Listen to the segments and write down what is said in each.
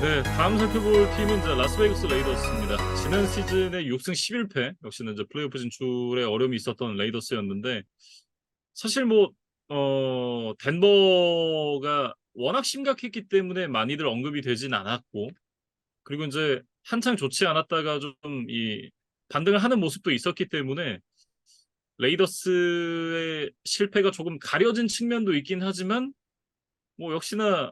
네, 다음 살펴볼 팀은 이제 라스베이거스 레이더스입니다. 지난 시즌에 6승 11패, 역시나 이제 플레이오프 진출에 어려움이 있었던 레이더스였는데, 사실 덴버가 워낙 심각했기 때문에 많이들 언급이 되진 않았고, 그리고 이제 한창 좋지 않았다가 좀 반등을 하는 모습도 있었기 때문에, 레이더스의 실패가 조금 가려진 측면도 있긴 하지만, 역시나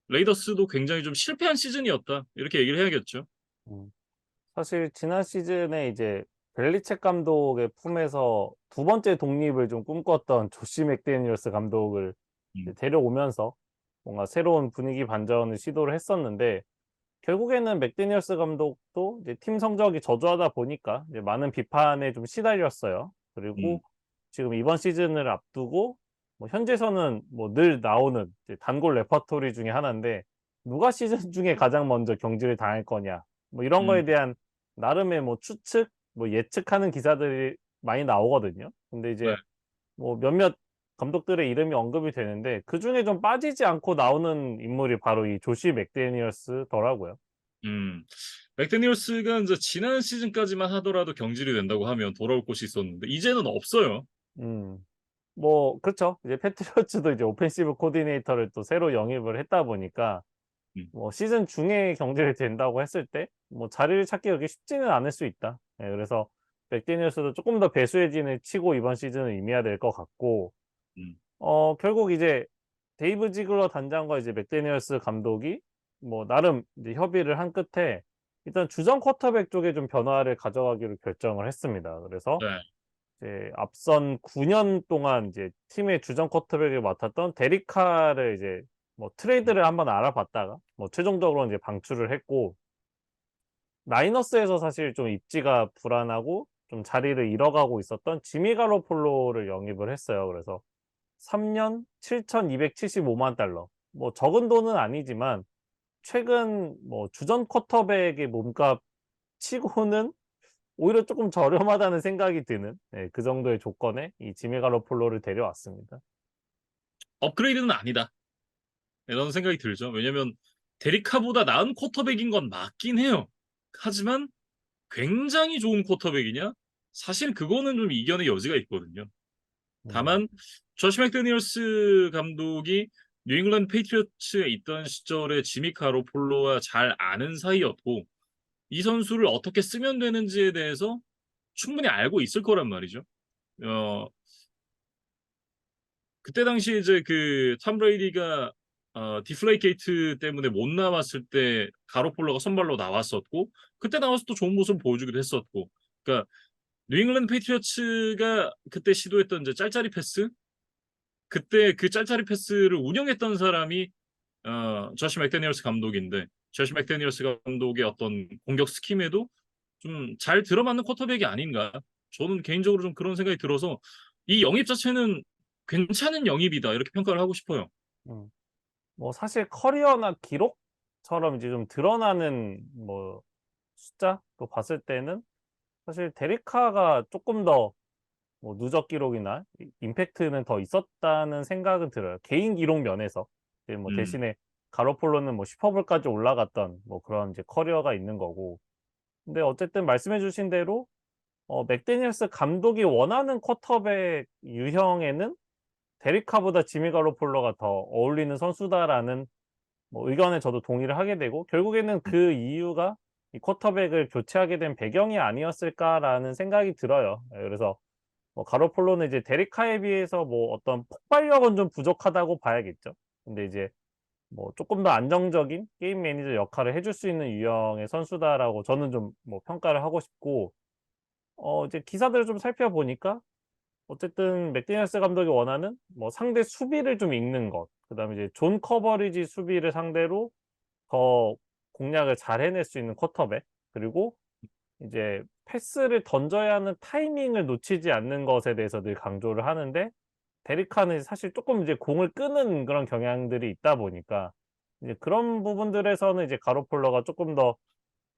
레이더스도 굉장히 좀 실패한 시즌이었다. 이렇게 얘기를 해야겠죠. 음. 사실 지난 시즌에 이제 벨리책 감독의 품에서 두 번째 독립을 좀 꿈꿨던 조시 맥데니얼스 감독을 이제 음, 데려오면서 뭔가 새로운 분위기 반전을 시도를 했었는데, 결국에는 맥데니얼스 감독도 이제 팀 성적이 저조하다 보니까 이제 많은 비판에 좀 시달렸어요. 음, 그리고 지금 이번 시즌을 앞두고 뭐 현재서는 뭐 늘 나오는 이제 단골 레퍼토리 중에 하나인데, 누가 시즌 중에 가장 먼저 경질을 당할 거냐, 뭐 이런 음, 거에 대한 나름의 뭐 추측, 뭐 예측하는 기사들이 많이 나오거든요. 근데 네. 이제 뭐 몇몇 감독들의 이름이 언급이 되는데, 그중에 좀 빠지지 않고 나오는 인물이 바로 이 조시 맥데니얼스더라고요. 음. 맥데니얼스가 이제 지난 시즌까지만 하더라도 경질이 된다고 하면 돌아올 곳이 있었는데 이제는 없어요. 음. 뭐 그렇죠. 이제 패트리어츠도 이제 오펜시브 코디네이터를 또 새로 영입을 했다 보니까 음. 뭐 시즌 중에 경질이 된다고 했을 때 뭐 자리를 찾기 그렇게 쉽지는 않을 수 있다. 예, 그래서 맥데니얼스도 쪼끔 더 배수의 진을 치고 이번 시즌을 임해야 될 것 같고, 음. 결국 이제 데이브 지글러 단장과 이제 맥데니얼스 감독이 뭐 나름 이제 협의를 한 끝에 일단 주전 쿼터백 쪽에 좀 변화를 가져가기로 결정을 했습니다. 그래서 네. 이제 앞선 9년 동안 이제 팀의 주전 쿼터백을 맡았던 데릭 카를 이제 뭐 음. 트레이드를 한번 알아봤다가 뭐 최종적으로 이제 방출을 했고, 나이너스에서 사실 좀 입지가 불안하고 좀 자리를 잃어가고 있었던 지미 가로폴로를 영입을 했어요. 그래서 3년 7,275만 달러. 뭐 적은 돈은 아니지만 최근 뭐 주전 쿼터백의 몸값 치고는 오히려 쪼끔 저렴하다는 생각이 드는, 예, 그 정도의 조건에 이 지미 가로폴로를 데려왔습니다. '업그레이드는 아니다.' 이런 생각이 들죠. 왜냐면 데리카보다 나은 쿼터백인 건 맞긴 해요. 하지만 굉장히 좋은 쿼터백이냐? 사실 그거는 좀 이견의 여지가 있거든요. 음. 다만 조시 맥데니얼스 감독이 뉴잉글랜드 페이트리어츠에 있던 시절에 지미 가로폴로와 잘 아는 사이였고 이 선수를 어떻게 쓰면 되는지에 대해서 충분히 알고 있을 거란 말이죠. 어 그때 당시에 이제 톰 브레이디가 디플레이케이트 때문에 못 나왔을 때 가로폴로가 선발로 나왔었고 그때 나와서 또 좋은 모습을 보여주기도 했었고 그러니까 뉴잉글랜드 페이트리어츠가 그때 시도했던 이제 짤짤이 패스 그때 그 짤짤이 패스를 운영했던 사람이 조시 맥데니얼스 감독인데 조시 맥데니얼스 감독의 어떤 공격 스킴에도 좀 잘 들어맞는 쿼터백이 아닌가. 저는 개인적으로 좀 그런 생각이 들어서 '이 영입 자체는 괜찮은 영입이다.' 이렇게 평가를 하고 싶어요. 음. 뭐 사실 커리어나 기록처럼 이제 좀 드러나는 뭐 숫자로 봤을 때는 사실 데릭 카가 쪼끔 더 뭐 누적 기록이나 임팩트는 더 있었다는 생각은 들어요, 개인 기록 면에서. 이제 뭐 음. 대신에 가로폴로는 뭐 슈퍼볼까지 올라갔던 뭐 그런 이제 커리어가 있는 거고. 근데 어쨌든 말씀해 주신 대로 맥데니얼스 감독이 원하는 쿼터백 유형에는 '데릭 카보다 지미 가로폴로가 더 어울리는 선수다.'라는 뭐 의견에 저도 동의를 하게 되고, 결국에는 음. 그 이유가 이 '쿼터백을 교체하게 된 배경이 아니었을까.'라는 생각이 들어요. 예, 그래서 뭐 가로폴로는 이제 데릭 카에 비해서 뭐 어떤 폭발력은 좀 부족하다고 봐야겠죠. 근데 이제 뭐 쪼끔 더 안정적인 게임 매니저 역할을 해줄 수 있는 유형의 선수다라고 저는 좀 뭐 평가를 하고 싶고, 이제 기사들을 좀 살펴보니까 어쨌든 맥데니얼스 감독이 원하는 뭐 상대 수비를 좀 읽는 것, 그다음에 이제 존 커버리지 수비를 상대로 더 공략을 잘 해낼 수 있는 쿼터백, 그리고 이제 패스를 던져야 하는 타이밍을 놓치지 않는 것에 대해서 늘 강조를 하는데, 데릭 카는 사실 쪼끔 이제 공을 끄는 그런 경향들이 있다 보니까 이제 그런 부분들에서는 이제 가로폴러가 쪼끔 더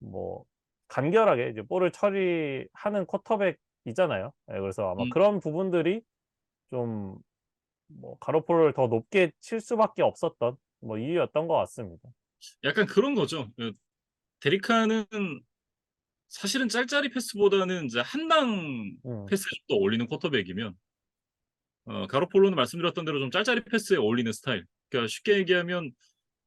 뭐 간결하게 이제 볼을 처리하는 쿼터백이잖아요. 예, 그래서 아마 음. 그런 부분들이 좀 뭐 가로폴로를 더 높게 칠 수밖에 없었던 뭐 이유였던 것 같습니다. 약간 그런 거죠. 데리카는 사실은 짤짤이 패스보다는 이제 한방 음. 패스에 좀 더 어울리는 쿼터백이면 가로폴로는 말씀드렸던 대로 좀 짤짤이 패스에 어울리는 스타일. 그러니까 쉽게 얘기하면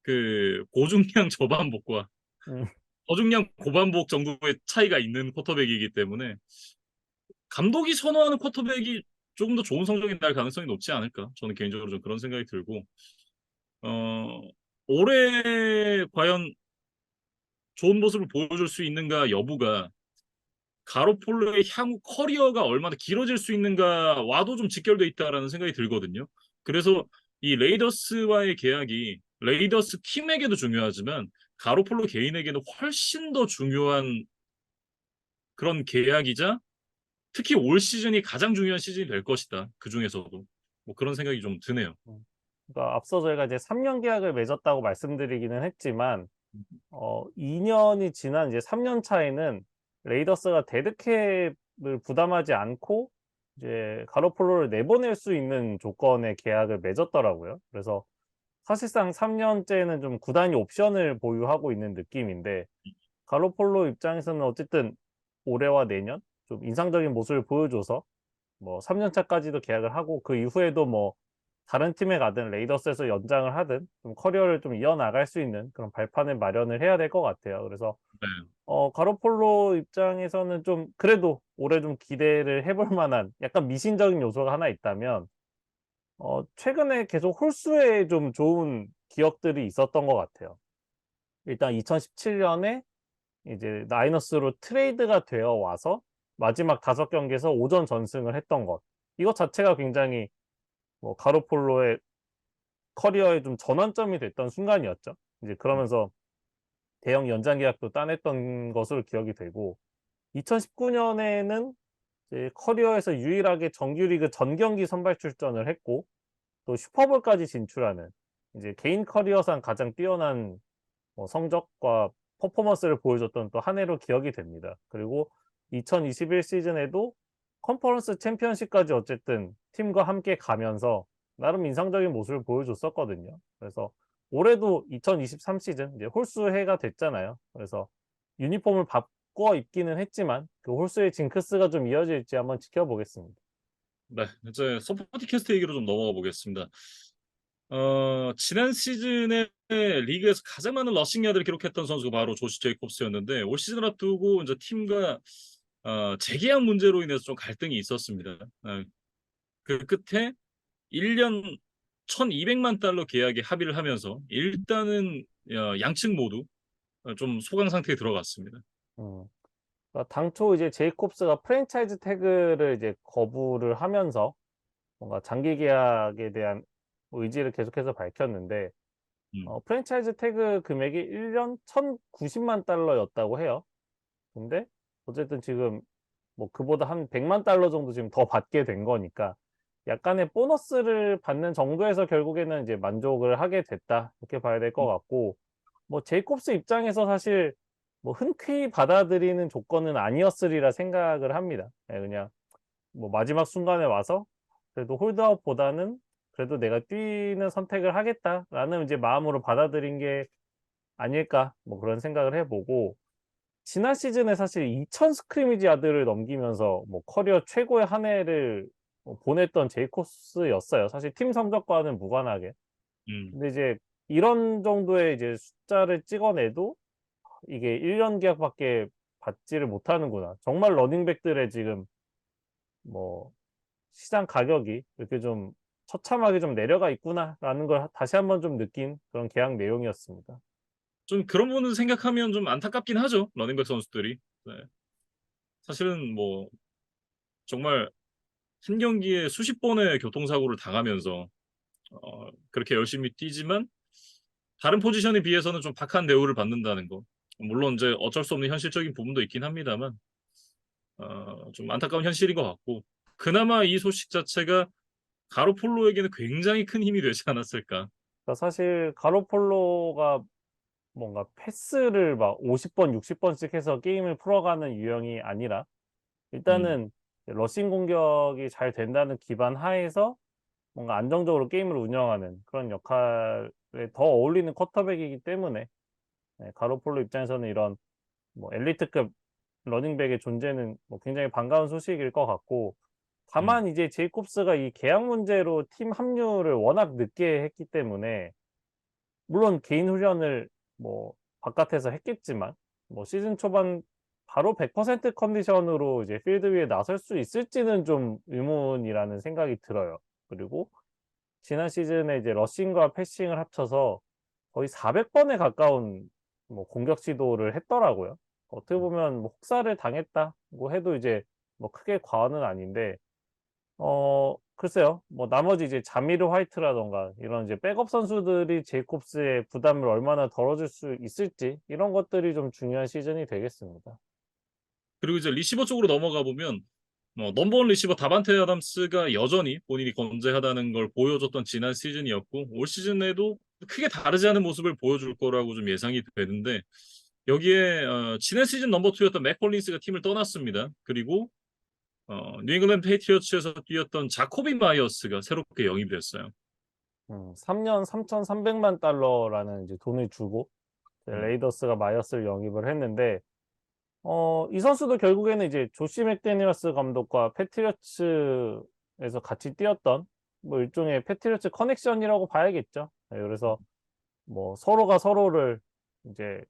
그 고중량 저반복과 음. 저중량 고반복 정도의 차이가 있는 쿼터백이기 때문에 감독이 선호하는 쿼터백이 조금 더 좋은 성적이 날 가능성이 높지 않을까. 저는 개인적으로 좀 그런 생각이 들고 어 올해 과연 좋은 모습을 보여줄 수 있는가 여부가 가로폴로의 향후 커리어가 얼마나 길어질 수 있는가와도 좀 직결돼 있다라는 생각이 들거든요. 그래서 이 레이더스와의 계약이 레이더스 팀에게도 중요하지만 가로폴로 개인에게는 훨씬 더 중요한 그런 계약이자 특히 올 시즌이 가장 중요한 시즌이 될 것이다. 그중에서도. 뭐 그런 생각이 좀 드네요. 음. 그러니까 앞서 저희가 이제 3년 계약을 맺었다고 말씀드리기는 했지만 2 년이 지난 이제 3년 차에는 레이더스가 데드캡을 부담하지 않고 이제 가로폴로를 내보낼 수 있는 조건의 계약을 맺었더라고요. 그래서 사실상 3 년째는 좀 구단이 옵션을 보유하고 있는 느낌인데 가로폴로 입장에서는 어쨌든 올해와 내년 좀 인상적인 모습을 보여줘서 뭐 3년 차까지도 계약을 하고 그 이후에도 뭐 다른 팀에 가든 레이더스에서 연장을 하든 좀 커리어를 좀 이어나갈 수 있는 그런 발판을 마련을 해야 될 것 같아요. 그래서 네. 가로폴로 입장에서는 좀 그래도 올해 좀 기대를 해볼 만한 약간 미신적인 요소가 하나 있다면 최근에 계속 홀수에 좀 좋은 기억들이 있었던 것 같아요. 일단 2017 년에 이제 나이너스로 트레이드가 되어 와서 마지막 5 경기에서 오전 전승을 했던 것. 이것 자체가 굉장히 뭐 가로폴로의 커리어의 좀 전환점이 됐던 순간이었죠. 이제 그러면서 대형 연장 계약도 따냈던 것으로 기억이 되고 2019 년에는 이제 커리어에서 유일하게 정규리그 전 경기 선발 출전을 했고 또 슈퍼볼까지 진출하는 이제 개인 커리어상 가장 뛰어난 성적과 퍼포먼스를 보여줬던 또 한 해로 기억이 됩니다. 그리고 2021 시즌에도 컨퍼런스 챔피언십까지 어쨌든 팀과 함께 가면서 나름 인상적인 모습을 보여줬었거든요. 그래서 올해도 2023 시즌 이제 홀수해가 됐잖아요. 그래서 유니폼을 바꿔 입기는 했지만 그 홀수의 징크스가 좀 이어질지 한번 지켜보겠습니다. 네. 이제 서포팅 캐스트 얘기로 좀 넘어가 보겠습니다. 지난 시즌에 리그에서 가장 많은 러싱 야드를 기록했던 선수가 바로 조시 제이콥스였는데 올 시즌을 앞두고 이제 팀과 재계약 문제로 인해서 좀 갈등이 있었습니다. 그 끝에 1년 1,200만 달러 계약에 합의를 하면서 일단은 양측 모두 좀 소강 상태에 들어갔습니다. 음. 그러니까 당초 이제 제이콥스가 프랜차이즈 태그를 이제 거부를 하면서 뭔가 장기 계약에 대한 의지를 계속해서 밝혔는데 음. 프랜차이즈 태그 금액이 1년 1,090만 달러였다고 해요. 근데 어쨌든 지금 뭐 그보다 한 100만 달러 정도 지금 더 받게 된 거니까 약간의 보너스를 받는 정도에서 결국에는 이제 만족을 하게 됐다. 이렇게 봐야 될 것 같고 뭐 제이콥스 입장에서 사실 뭐 흔쾌히 받아들이는 조건은 아니었으리라 생각을 합니다. 예 그냥 뭐 마지막 순간에 와서 그래도 홀드아웃보다는 '그래도 내가 뛰는 선택을 하겠다.'라는 이제 마음으로 받아들인 게 아닐까 뭐 그런 생각을 해 보고 지난 시즌에 사실 2,000 스크리미지 야드를 넘기면서 뭐 커리어 최고의 한 해를 보냈던 제이콥스였어요, 사실 팀 성적과는 무관하게. 음. 근데 이제 이런 정도의 이제 숫자를 찍어내도 이게 1년 계약밖에 받지를 못하는구나. 정말 러닝백들의 지금 뭐 시장 가격이 이렇게 좀 처참하게 좀 내려가 있구나라는 걸 다시 한번 좀 느낀 그런 계약 내용이었습니다. 좀 그런 부분 생각하면 좀 안타깝긴 하죠, 러닝백 선수들이. 네. 사실은 뭐 정말 한 경기에 수십 번의 교통사고를 당하면서 그렇게 열심히 뛰지만 다른 포지션에 비해서는 좀 박한 대우를 받는다는 거. 물론 이제 어쩔 수 없는 현실적인 부분도 있긴 합니다만 좀 안타까운 현실인 것 같고 그나마 이 소식 자체가 가로폴로에게는 굉장히 큰 힘이 되지 않았을까. 그러니까 사실 가로폴로가 뭔가 패스를 막 50번 60 번씩 해서 게임을 풀어가는 유형이 아니라 음. 일단은 러싱 공격이 잘 된다는 기반 하에서 뭔가 안정적으로 게임을 운영하는 그런 역할에 더 어울리는 쿼터백이기 때문에 가로폴로 입장에서는 이런 뭐 엘리트급 러닝백의 존재는 뭐 굉장히 반가운 소식일 것 같고, 음, 다만 이제 제이콥스가 이 계약 문제로 팀 합류를 워낙 늦게 했기 때문에, 물론 개인 훈련을 뭐 바깥에서 했겠지만 뭐 시즌 초반 바로 100% 컨디션으로 이제 필드 위에 나설 수 있을지는 좀 의문이라는 생각이 들어요. 그리고 지난 시즌에 이제 러싱과 패싱을 합쳐서 거의 400번에 가까운 뭐 공격 시도를 했더라고요. 어떻게 보면 뭐 혹사를 당했다고 해도 이제 뭐 크게 과언은 아닌데, 글쎄요. 뭐 나머지 이제 자미르 화이트라든가 이런 이제 백업 선수들이 제이콥스의 부담을 얼마나 덜어줄 수 있을지, 이런 것들이 좀 중요한 시즌이 되겠습니다. 그리고 이제 리시버 쪽으로 넘어가 보면 넘버원 리시버 다반테 아담스가 여전히 본인이 건재하다는 걸 보여줬던 지난 시즌이었고 올 시즌에도 크게 다르지 않은 모습을 보여줄 거라고 좀 예상이 되는데 여기에 지난 시즌 넘버 투였던 맥콜린스가 팀을 떠났습니다. 그리고 뉴잉글랜드 페이트리어츠에서 뛰었던 자코비 마이어스가 새롭게 영입됐어요. 3년 3,300만 달러라는 이제 돈을 주고 음, 레이더스가 마이어스를 영입을 했는데, 이 선수도 결국에는 이제 조시 맥데니얼스 감독과 패트리어츠에서 같이 뛰었던 뭐 일종의 패트리어츠 커넥션이라고 봐야겠죠. 그래서 뭐 서로가 서로를 이제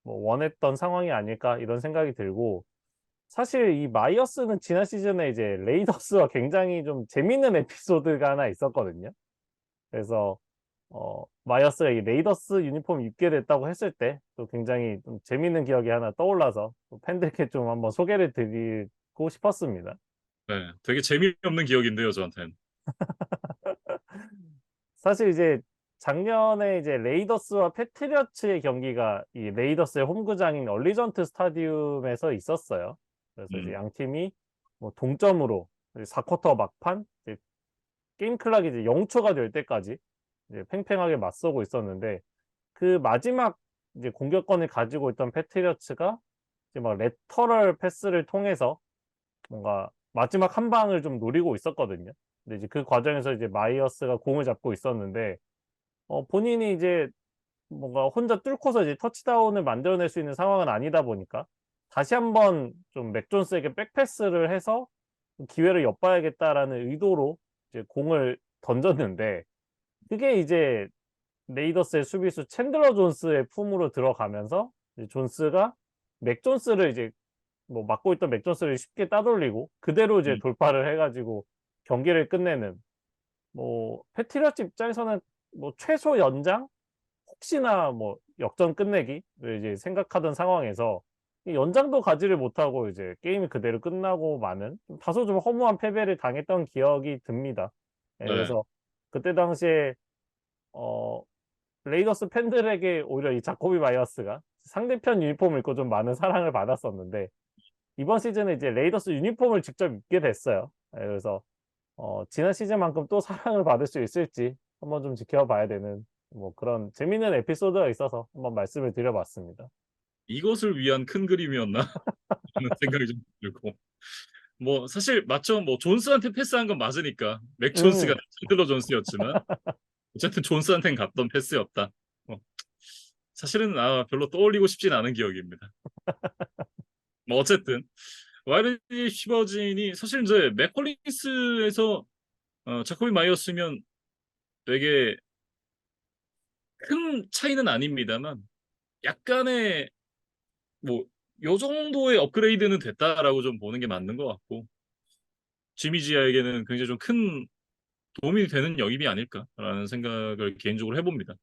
뭐 원했던 상황이 아닐까 이런 생각이 들고, 사실 이 마이어스는 지난 시즌에 이제 레이더스와 굉장히 좀 재밌는 에피소드가 하나 있었거든요. 그래서 마이어스가 이 레이더스 유니폼 입게 됐다고 했을 때 또 굉장히 좀 재밌는 기억이 하나 떠올라서 또 팬들께 좀 한번 소개를 드리고 싶었습니다. 네, 되게 재미없는 기억인데요, 저한테는. 사실 이제 작년에 이제 레이더스와 패트리어츠의 경기가 이 레이더스의 홈구장인 얼리전트 스타디움에서 있었어요. 그래서 이제 음, 양 팀이 뭐 동점으로 4쿼터 막판 이제 게임 클락이 이제 0초가 될 때까지 이제 팽팽하게 맞서고 있었는데, 그 마지막 이제 공격권을 가지고 있던 패트리어츠가 이제 막 레터럴 패스를 통해서 뭔가 마지막 한 방을 좀 노리고 있었거든요. 근데 이제 그 과정에서 이제 마이어스가 공을 잡고 있었는데, 본인이 이제 뭔가 혼자 뚫고서 이제 터치다운을 만들어낼 수 있는 상황은 아니다 보니까 다시 한번 좀 맥존스에게 백패스를 해서 '기회를 엿봐야겠다.'라는 의도로 이제 공을 던졌는데, 그게 이제 레이더스의 수비수 챈들러 존스의 품으로 들어가면서 이제 존스가 맥존스를 이제 뭐 막고 있던 맥존스를 쉽게 따돌리고 그대로 이제 음, 돌파를 해 가지고 경기를 끝내는, 뭐 패트리어츠 입장에서는 뭐 최소 연장, 혹시나 뭐 역전 끝내기를 이제 생각하던 상황에서 이 연장도 가지를 못하고 이제 게임이 그대로 끝나고 마는 좀 다소 좀 허무한 패배를 당했던 기억이 듭니다. 예, 네. 그래서 그때 당시에 어 레이더스 팬들에게 오히려 이 자코비 마이어스가 상대편 유니폼을 입고 좀 많은 사랑을 받았었는데, 이번 시즌에 이제 레이더스 유니폼을 직접 입게 됐어요. 예, 그래서 지난 시즌만큼 또 사랑을 받을 수 있을지 한번 좀 지켜봐야 되는 뭐 그런 재밌는 에피소드가 있어서 한번 말씀을 드려봤습니다. 이것을 위한 큰 그림이었나 하는 생각이 좀 들고 뭐 사실 맞죠. 뭐 존스한테 패스한 건 맞으니까 맥 존스가 음. 챈들러 존스였지만 어쨌든 존스한테는 갔던 패스였다. 뭐 사실은 별로 떠올리고 싶진 않은 기억입니다. 뭐 어쨌든 와이드 시버진이 사실 이제 맥콜린스에서 자코비 마이어스면 되게 큰 차이는 아닙니다만 약간의 뭐 요 정도의 업그레이드는 됐다라고 좀 보는 게 맞는 것 같고 지미 지아에게는 굉장히 좀 큰 도움이 되는 영입이 아닐까라는 생각을 개인적으로 해봅니다.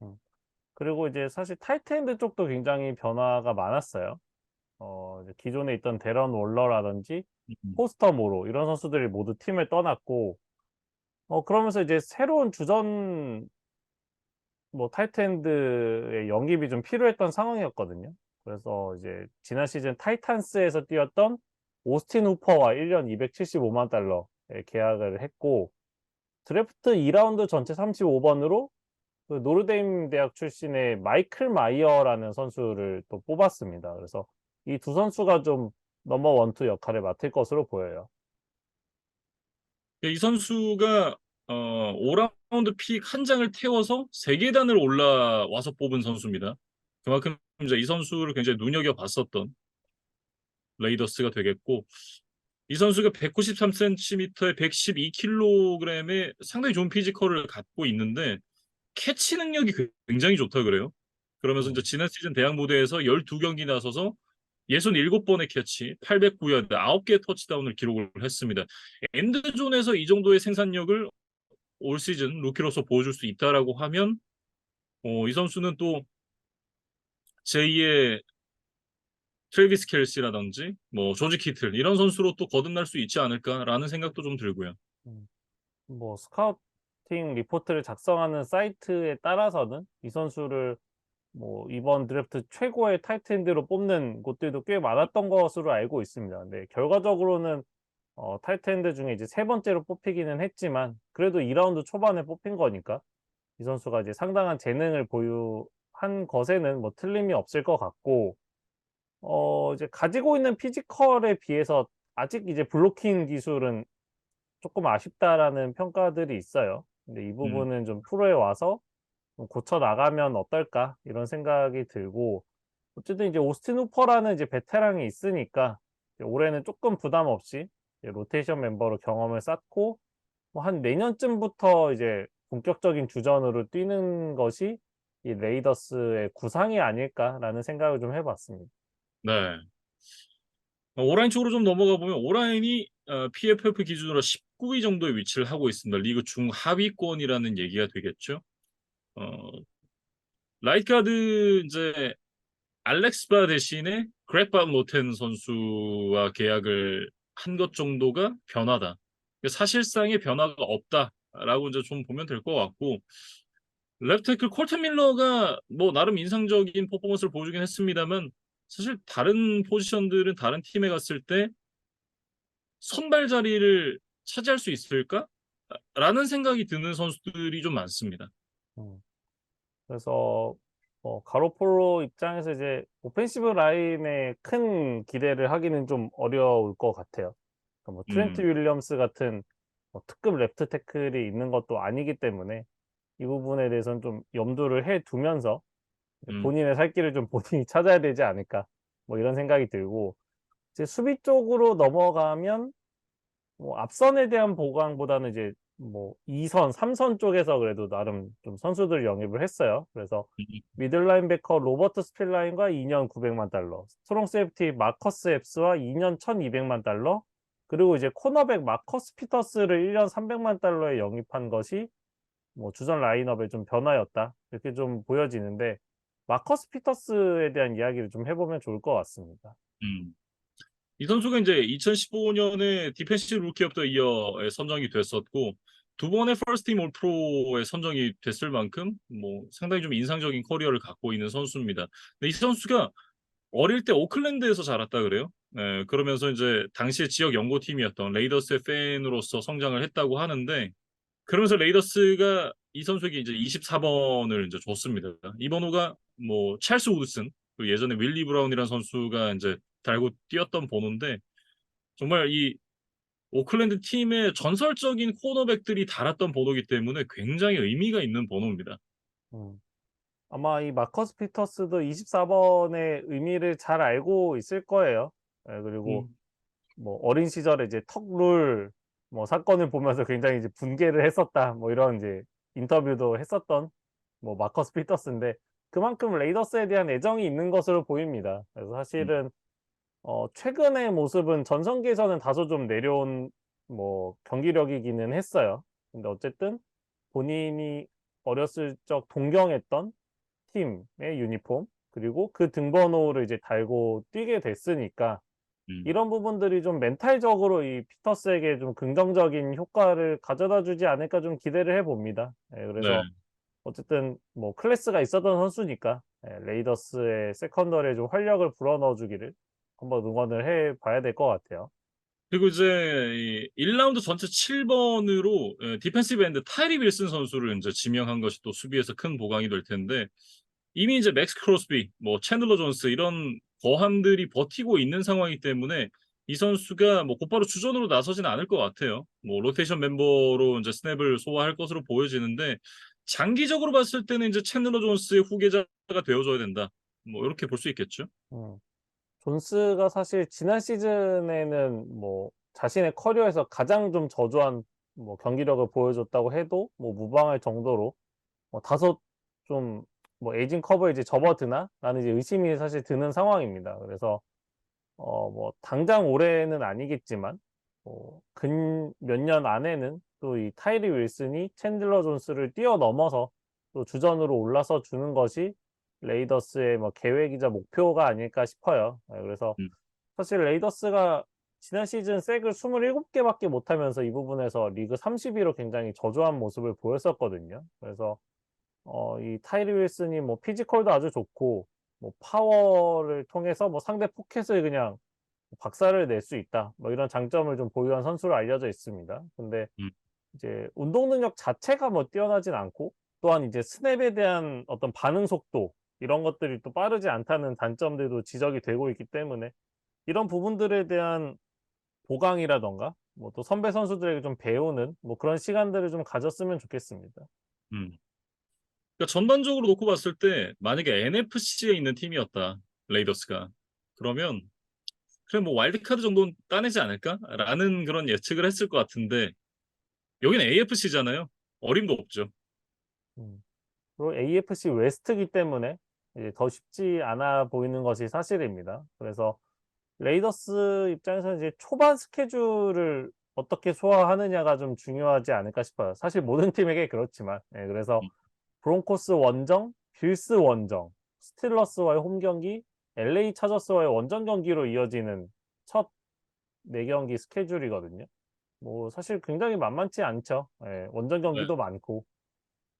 음. 그리고 이제 사실 타이트엔드 쪽도 굉장히 변화가 많았어요. 이제 기존에 있던 데런 월러라든지 음. 포스터 모로 이런 선수들이 모두 팀을 떠났고, 그러면서 이제 새로운 주전 뭐 타이트엔드의 영입이 좀 필요했던 상황이었거든요. 그래서 이제 지난 시즌 타이탄스에서 뛰었던 오스틴 후퍼와 1년 275만 달러에 계약을 했고, 드래프트 2 라운드 전체 35 번으로 그 노르데임 대학 출신의 마이클 마이어라는 선수를 또 뽑았습니다. 그래서 이 두 선수가 좀 넘버 원, 투 역할을 맡을 것으로 보여요. 이 선수가 5라운드 픽 한 장을 태워서 3계단을 올라와서 뽑은 선수입니다. 그만큼 이제 이 선수를 굉장히 눈여겨봤었던 레이더스가 되겠고 이 선수가 193cm에 112kg에 상당히 좋은 피지컬을 갖고 있는데 캐치 능력이 굉장히 좋다 그래요. 그러면서 이제 음, 지난 시즌 대학 무대에서 12경기 나서서 67번의 캐치, 809야드, 9개의 터치다운을 기록을 했습니다. 엔드존에서 이 정도의 생산력을 올 시즌 루키로서 보여줄 수 있다라고 하면 이 선수는 또 제2의 트래비스 켈시라든지 뭐 조지 키틀 이런 선수로 또 거듭날 수 있지 않을까라는 생각도 좀 들고요. 음. 뭐 스카우팅 리포트를 작성하는 사이트에 따라서는 이 선수를 뭐 이번 드래프트 최고의 타이트엔드로 뽑는 곳들도 꽤 많았던 것으로 알고 있습니다. 네, 결과적으로는 타이트엔드 중에 이제 세 번째로 뽑히기는 했지만 그래도 2 라운드 초반에 뽑힌 거니까 이 선수가 이제 상당한 재능을 보유한 것에는 뭐 틀림이 없을 것 같고 이제 가지고 있는 피지컬에 비해서 아직 이제 블로킹 기술은 조금 아쉽다라는 평가들이 있어요. 근데 이 음, 부분은 좀 프로에 와서 좀 고쳐 나가면 어떨까 이런 생각이 들고 어쨌든 이제 오스틴 후퍼라는 이제 베테랑이 있으니까 이제 올해는 조금 부담 없이 이제 로테이션 멤버로 경험을 쌓고 뭐 한 내년쯤부터 이제 본격적인 주전으로 뛰는 것이 이 레이더스의 구상이 아닐까라는 생각을 좀 해 봤습니다. 네. 오라인 쪽으로 좀 넘어가 보면 오라인이 PFF 기준으로 19위 정도의 위치를 하고 있습니다. 리그 중하위권이라는 얘기가 되겠죠. 어, 라이트 가드 이제 알렉스 바 대신에 그렉 밥 노텐 선수와 계약을 한 것 정도가 변화다. 사실상의 변화가 없다라고 이제 좀 보면 될 것 같고 레프트 태클 콜튼 밀러가 뭐 나름 인상적인 퍼포먼스를 보여주긴 했습니다만 사실 다른 포지션들은 다른 팀에 갔을 때 선발 자리를 차지할 수 있을까? 라는 생각이 드는 선수들이 좀 많습니다. 음. 그래서 가로폴로 입장에서 이제 오펜시브 라인에 큰 기대를 하기는 좀 어려울 것 같아요. 그러니까 뭐 트렌트 음, 윌리엄스 같은 뭐 특급 레프트 태클이 있는 것도 아니기 때문에 이 부분에 대해서는 좀 염두를 해 두면서 음, 본인의 살 길을 좀 본인이 찾아야 되지 않을까 뭐 이런 생각이 들고 이제 수비 쪽으로 넘어가면 뭐 앞선에 대한 보강보다는 이제 뭐 2 선, 3선 쪽에서 그래도 나름 좀 선수들을 영입을 했어요. 그래서 음, 미들 라인베커 로버트 스필라인과 2년 900만 달러, 스트롱 세이프티 마커스 앱스와 2년 1,200만 달러, 그리고 이제 코너백 마커스 피터스를 1년 300만 달러에 영입한 것이 뭐 주전 라인업의 좀 변화였다. 이렇게 좀 보여지는데 마커스 피터스에 대한 이야기를 좀 해 보면 좋을 것 같습니다. 음. 이 선수가 이제 2015년에 디펜시브 루키 오브 더 이어에 선정이 됐었고 두 번의 퍼스트 팀 올 프로에 선정이 됐을 만큼 뭐 상당히 좀 인상적인 커리어를 갖고 있는 선수입니다. 근데 이 선수가 어릴 때 오클랜드에서 자랐다 그래요. 예, 그러면서 이제 당시에 지역 연고팀이었던 레이더스의 팬으로서 성장을 했다고 하는데 그러면서 레이더스가 이 선수에게 이제 24번을 이제 줬습니다. 이 번호가 뭐 찰스 우드슨 그 예전에 윌리 브라운이라는 선수가 이제 달고 뛰었던 번호인데 정말 이 오클랜드 팀의 전설적인 코너백들이 달았던 번호이기 때문에 굉장히 의미가 있는 번호입니다. 음. 아마 이 마커스 피터스도 24 번의 의미를 잘 알고 있을 거예요. 예, 그리고 음, 뭐 어린 시절에 이제 턱룰 뭐 사건을 보면서 굉장히 이제 분개를 했었다. 뭐 이런 이제 인터뷰도 했었던 뭐 마커스 피터스인데 그만큼 레이더스에 대한 애정이 있는 것으로 보입니다. 그래서 음, 사실은 최근의 모습은 전성기에서는 다소 좀 내려온 뭐 경기력이기는 했어요. 근데 어쨌든 본인이 어렸을 적 동경했던 팀의 유니폼 그리고 그 등번호를 이제 달고 뛰게 됐으니까 음. 이런 부분들이 좀 멘탈적으로 이 피터스에게 좀 긍정적인 효과를 가져다 주지 않을까 좀 기대를 해 봅니다. 예, 네. 그래서 어쨌든 뭐 클래스가 있었던 선수니까 레이더스의 세컨더리에 좀 활력을 불어넣어 주기를 한번 응원을 해 봐야 될 것 같아요. 그리고 이제 이 1라운드 전체 7번으로 디펜시브 엔드 타이리 윌슨 선수를 이제 지명한 것이 또 수비에서 큰 보강이 될 텐데 이미 이제 맥스 크로스비, 뭐 챈들러 존스 이런 거함들이 버티고 있는 상황이기 때문에 이 선수가 뭐 곧바로 주전으로 나서지는 않을 것 같아요. 뭐 로테이션 멤버로 이제 스냅을 소화할 것으로 보여지는데 장기적으로 봤을 때는 이제 챈들러 존스의 후계자가 되어줘야 된다. 뭐 이렇게 볼 수 있겠죠. 음. 존스가 사실 지난 시즌에는 뭐 자신의 커리어에서 가장 좀 저조한 뭐 경기력을 보여줬다고 해도 뭐 무방할 정도로 다소 좀 뭐 '에이징 커브에 이제 접어드나?'라는 이제 의심이 사실 드는 상황입니다. 그래서 뭐 당장 올해는 아니겠지만 근 몇 년 안에는 또 이 타이리 윌슨이 챈들러 존스를 뛰어넘어서 또 주전으로 올라서 주는 것이 레이더스의 뭐 계획이자 목표가 아닐까 싶어요. 그래서 음. 사실 레이더스가 지난 시즌 색을 27 개밖에 못 하면서 이 부분에서 리그 30 위로 굉장히 저조한 모습을 보였었거든요. 그래서 이 타이리 윌슨이 뭐 피지컬도 아주 좋고 뭐 파워를 통해서 뭐 상대 포켓을 그냥 박살을 낼 수 있다. 뭐 이런 장점을 좀 보유한 선수로 알려져 있습니다. 근데 음. 이제 운동 능력 자체가 뭐 뛰어나진 않고 또한 이제 스냅에 대한 어떤 반응 속도 이런 것들이 또 빠르지 않다는 단점들도 지적이 되고 있기 때문에 이런 부분들에 대한 보강이라든가 뭐 또 선배 선수들에게 좀 배우는 뭐 그런 시간들을 좀 가졌으면 좋겠습니다. 음. 그러니까 전반적으로 놓고 봤을 때 만약에 NFC에 있는 팀이었다, 레이더스가. 그러면 '그래 뭐 와일드카드 정도는 따내지 않을까?'라는 그런 예측을 했을 것 같은데 여기는 AFC잖아요. 어림도 없죠. 음. 그리고 AFC 웨스트이기 때문에 이제 더 쉽지 않아 보이는 것이 사실입니다. 그래서 레이더스 입장에서는 이제 초반 스케줄을 어떻게 소화하느냐가 좀 중요하지 않을까 싶어요. 사실 모든 팀에게 그렇지만. 그래서 음. 브론코스 원정, 빌스 원정, 스틸러스와의 홈 경기, LA 차저스와의 원정 경기로 이어지는 첫 4 경기 스케줄이거든요. 뭐 사실 굉장히 만만치 않죠. 원정 네. 경기도 많고.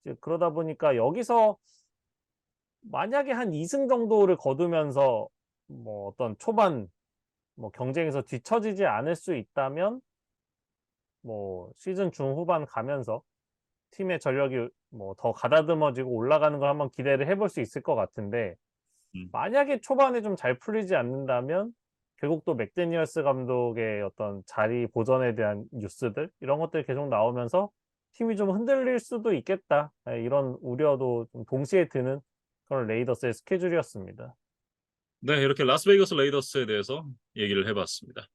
이제 그러다 보니까 여기서 만약에 한 2승 정도를 거두면서 뭐 어떤 초반 뭐 경쟁에서 뒤처지지 않을 수 있다면 뭐 시즌 중후반 가면서 팀의 전력이 뭐 더 가다듬어지고 올라가는 걸 한번 기대를 해볼 수 있을 것 같은데 음. 만약에 초반에 좀 잘 풀리지 않는다면 결국 또 맥데니얼스 감독의 어떤 자리 보전에 대한 뉴스들 이런 것들이 계속 나오면서 '팀이 좀 흔들릴 수도 있겠다.' 이런 우려도 좀 동시에 드는 그런 레이더스의 스케줄이었습니다. 네, 이렇게 라스베이거스 레이더스에 대해서 얘기를 해 봤습니다.